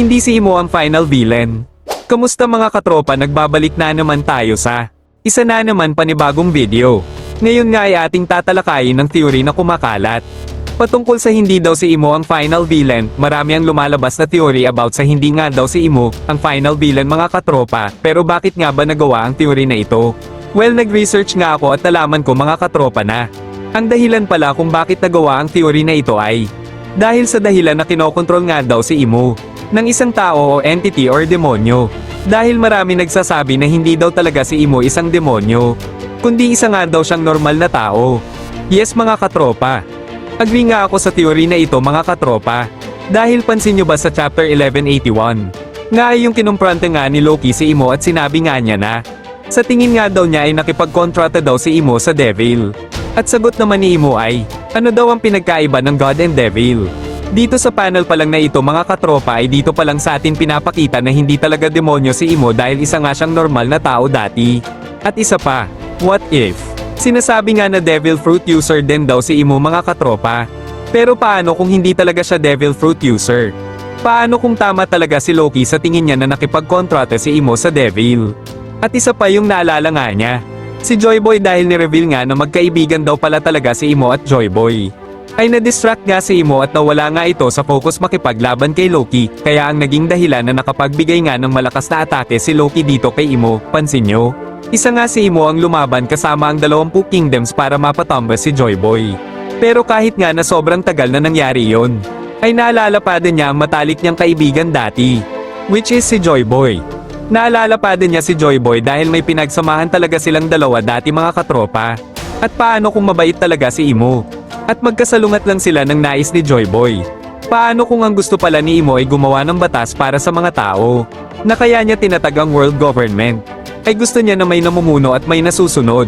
Hindi si Imo ang final villain. Kamusta mga katropa, nagbabalik na naman tayo sa isa na naman panibagong video. Ngayon nga ay ating tatalakayin ng theory na kumakalat. Patungkol sa hindi daw si Imo ang final villain, marami ang lumalabas na theory about sa hindi nga daw si Imo ang final villain mga katropa, pero bakit nga ba nagawa ang theory na ito? Well, nag-research nga ako at nalaman ko mga katropa na ang dahilan pala kung bakit nagawa ang theory na ito ay dahil sa dahilan na kinokontrol nga daw si Imo ng isang tao o entity or demonyo. Dahil marami nagsasabi na hindi daw talaga si Imo isang demonyo, kundi isa nga daw siyang normal na tao. Yes mga katropa. Agree nga ako sa theory na ito mga katropa. Dahil pansin nyo ba sa chapter 1181? Nga ay yung kinumprante nga ni Loki si Imo at sinabi nga niya na sa tingin nga daw niya ay nakipagkontrata daw si Imo sa devil. At sagot naman ni Imo ay, ano daw ang pinagkaiba ng God and Devil? Dito sa panel pa lang na ito mga katropa ay dito pa lang sa atin pinapakita na hindi talaga demonyo si Imo dahil isa nga siyang normal na tao dati. At isa pa, what if? Sinasabi nga na devil fruit user din daw si Imo mga katropa. Pero paano kung hindi talaga siya devil fruit user? Paano kung tama talaga si Loki sa tingin niya na nakipagkontrata si Imo sa devil? At isa pa yung naalala nga niya, si Joyboy dahil ni-reveal nga na magkaibigan daw pala talaga si Imo at Joyboy. Ay na-distract nga si Imo at nawala nga ito sa focus makipaglaban kay Loki, kaya ang naging dahilan na nakapagbigay nga ng malakas na atake si Loki dito kay Imo, pansin nyo? Isa nga si Imo ang lumaban kasama ang 20 kingdoms para mapatumbas si Joyboy. Pero kahit nga na sobrang tagal na nangyari yon, ay naalala pa din niya ang matalik niyang kaibigan dati, which is si Joyboy. Naalala pa din niya si Joyboy dahil may pinagsamahan talaga silang dalawa dati mga katropa. At paano kung mabait talaga si Imo? At magkasalungat lang sila ng nais ni Joyboy. Paano kung ang gusto pala ni Imo ay gumawa ng batas para sa mga tao, na kaya niya tinatag ang world government? Ay gusto niya na may namumuno at may nasusunod,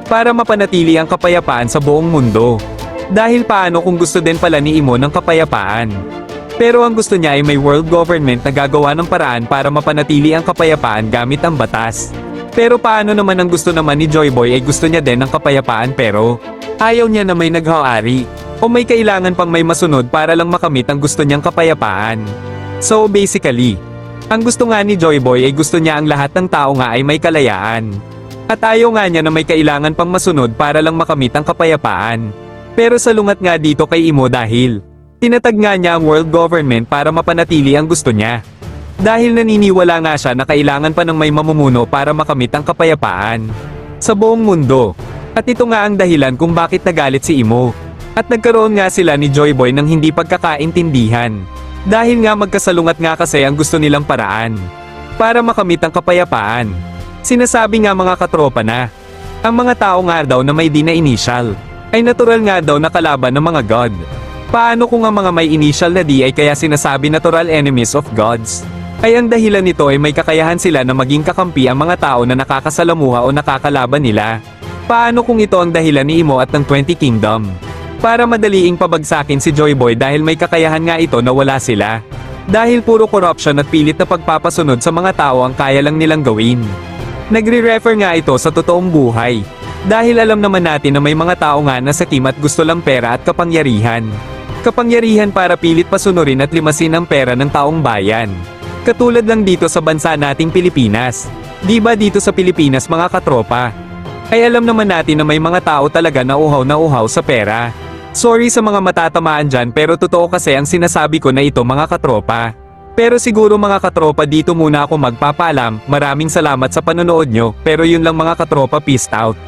para mapanatili ang kapayapaan sa buong mundo. Dahil paano kung gusto din pala ni Imo ng kapayapaan? Pero ang gusto niya ay may world government na gagawa ng paraan para mapanatili ang kapayapaan gamit ang batas. Pero paano naman ang gusto naman ni Joyboy ay gusto niya din ng kapayapaan pero ayaw niya na may naghahari o may kailangan pang may masunod para lang makamit ang gusto niyang kapayapaan. So basically, ang gusto nga ni Joyboy ay gusto niya ang lahat ng tao nga ay may kalayaan. At ayaw nga niya na may kailangan pang masunod para lang makamit ang kapayapaan. Pero salungat nga dito kay Imo dahil tinatag nga niya ang world government para mapanatili ang gusto niya. Dahil naniniwala nga siya na kailangan pa ng may mamumuno para makamit ang kapayapaan sa buong mundo. At ito nga ang dahilan kung bakit nagalit si Imo. At nagkaroon nga sila ni Joyboy ng hindi pagkakaintindihan. Dahil nga magkasalungat nga kasi ang gusto nilang paraan para makamit ang kapayapaan. Sinasabi nga mga katropa na ang mga tao nga daw na may D na initial ay natural nga daw na kalaban ng mga God. Paano kung ang mga may initial na D ay kaya sinasabi natural enemies of gods? Ay ang dahilan nito ay may kakayahan sila na maging kakampi ang mga tao na nakakasalamuha o nakakalaban nila. Paano kung ito ang dahilan ni Imo at ng 20 Kingdom? Para madaliing pabagsakin si Joyboy dahil may kakayahan nga ito na wala sila. Dahil puro corruption at pilit na pagpapasunod sa mga tao ang kaya lang nilang gawin. Nagre-refer nga ito sa totoong buhay. Dahil alam naman natin na may mga tao nga na sakim at gusto lang pera at kapangyarihan. Kapangyarihan para pilit pasunurin at limasin ang pera ng taong bayan. Katulad lang dito sa bansa nating Pilipinas. Di ba dito sa Pilipinas mga katropa? Ay alam naman natin na may mga tao talaga na uhaw sa pera. Sorry sa mga matatamaan dyan pero totoo kasi ang sinasabi ko na ito mga katropa. Pero siguro mga katropa dito muna ako magpapaalam, maraming salamat sa panonood nyo, pero yun lang mga katropa, peace out.